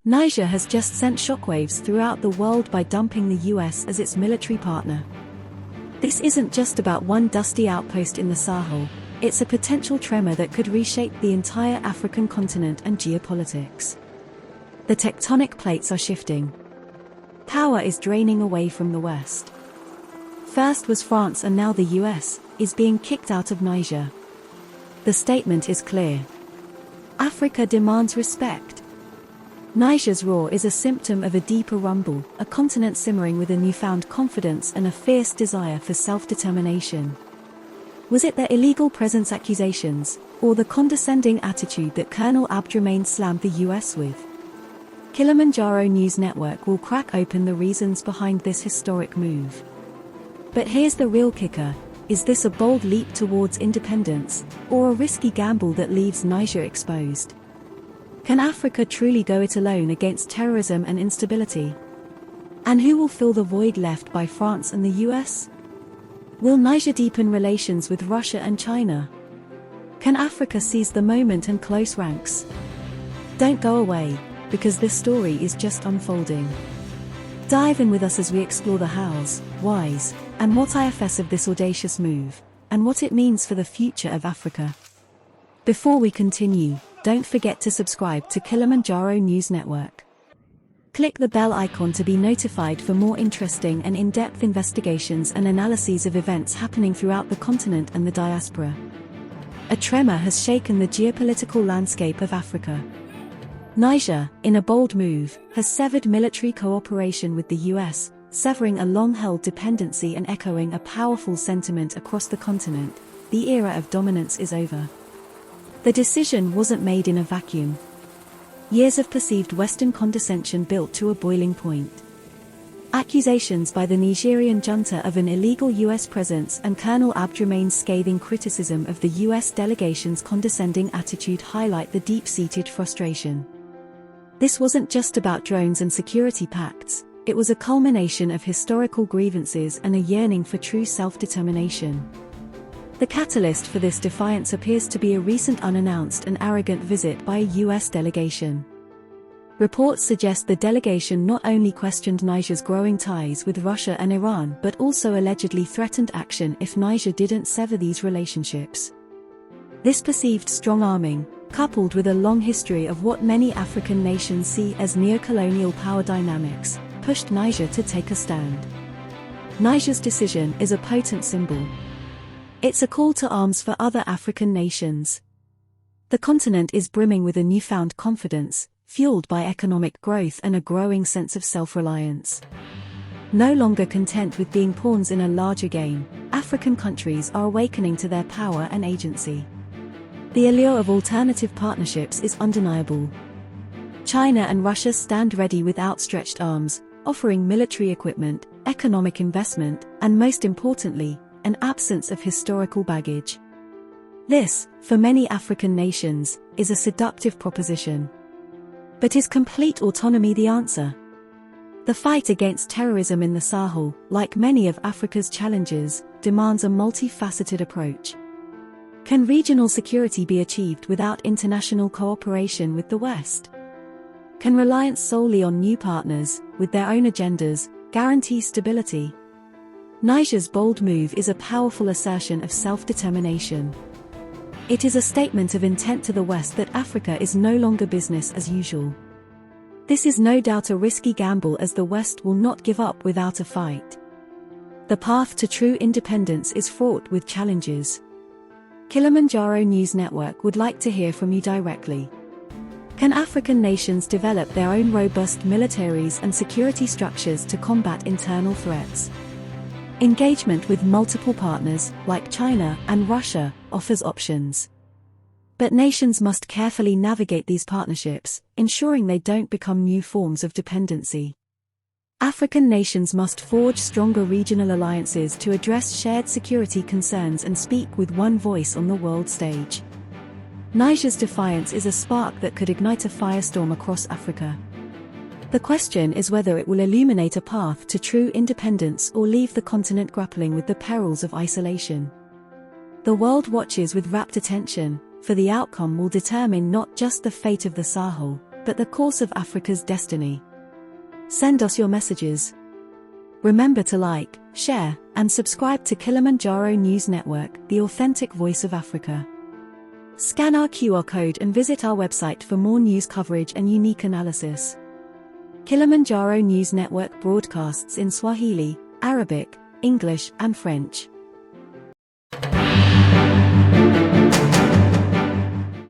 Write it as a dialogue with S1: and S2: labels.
S1: Niger has just sent shockwaves throughout the world by dumping the US as its military partner. This isn't just about one dusty outpost in the Sahel, it's a potential tremor that could reshape the entire African continent and geopolitics. The tectonic plates are shifting. Power is draining away from the West. First was France and now the US is being kicked out of Niger. The statement is clear. Africa demands respect. Niger's roar is a symptom of a deeper rumble, a continent simmering with a newfound confidence and a fierce desire for self-determination. Was it their illegal presence accusations, or the condescending attitude that Colonel Abdurrahman slammed the US with? Kilimanjaro News Network will crack open the reasons behind this historic move. But here's the real kicker: is this a bold leap towards independence, or a risky gamble that leaves Niger exposed? Can Africa truly go it alone against terrorism and instability? And who will fill the void left by France and the US? Will Niger deepen relations with Russia and China? Can Africa seize the moment and close ranks? Don't go away, because this story is just unfolding. Dive in with us as we explore the hows, whys, and what ifs of this audacious move, and what it means for the future of Africa. Before we continue, don't forget to subscribe to Kilimanjaro News Network. Click the bell icon to be notified for more interesting and in-depth investigations and analyses of events happening throughout the continent and the diaspora. A tremor has shaken the geopolitical landscape of Africa. Niger, in a bold move, has severed military cooperation with the US, severing a long-held dependency and echoing a powerful sentiment across the continent: the era of dominance is over. The decision wasn't made in a vacuum. Years of perceived Western condescension built to a boiling point. Accusations by the Nigerian junta of an illegal US presence and Colonel Abdurrahman's scathing criticism of the US delegation's condescending attitude highlight the deep-seated frustration. This wasn't just about drones and security pacts, it was a culmination of historical grievances and a yearning for true self-determination. The catalyst for this defiance appears to be a recent unannounced and arrogant visit by a US delegation. Reports suggest the delegation not only questioned Niger's growing ties with Russia and Iran but also allegedly threatened action if Niger didn't sever these relationships. This perceived strong-arming, coupled with a long history of what many African nations see as neo-colonial power dynamics, pushed Niger to take a stand. Niger's decision is a potent symbol. It's a call to arms for other African nations. The continent is brimming with a newfound confidence, fueled by economic growth and a growing sense of self-reliance. No longer content with being pawns in a larger game, African countries are awakening to their power and agency. The allure of alternative partnerships is undeniable. China and Russia stand ready with outstretched arms, offering military equipment, economic investment, and most importantly, an absence of historical baggage. This, for many African nations, is a seductive proposition. But is complete autonomy the answer? The fight against terrorism in the Sahel, like many of Africa's challenges, demands a multifaceted approach. Can regional security be achieved without international cooperation with the West? Can reliance solely on new partners, with their own agendas, guarantee stability? Niger's bold move is a powerful assertion of self-determination. It is a statement of intent to the West that Africa is no longer business as usual. This is no doubt a risky gamble, as the West will not give up without a fight. The path to true independence is fraught with challenges. Kilimanjaro News Network would like to hear from you directly. Can African nations develop their own robust militaries and security structures to combat internal threats? Engagement with multiple partners, like China and Russia, offers options. But nations must carefully navigate these partnerships, ensuring they don't become new forms of dependency. African nations must forge stronger regional alliances to address shared security concerns and speak with one voice on the world stage. Niger's defiance is a spark that could ignite a firestorm across Africa. The question is whether it will illuminate a path to true independence or leave the continent grappling with the perils of isolation. The world watches with rapt attention, for the outcome will determine not just the fate of the Sahel, but the course of Africa's destiny. Send us your messages. Remember to like, share, and subscribe to Kilimanjaro News Network, the authentic voice of Africa. Scan our QR code and visit our website for more news coverage and unique analysis. Kilimanjaro News Network broadcasts in Swahili, Arabic, English, and French.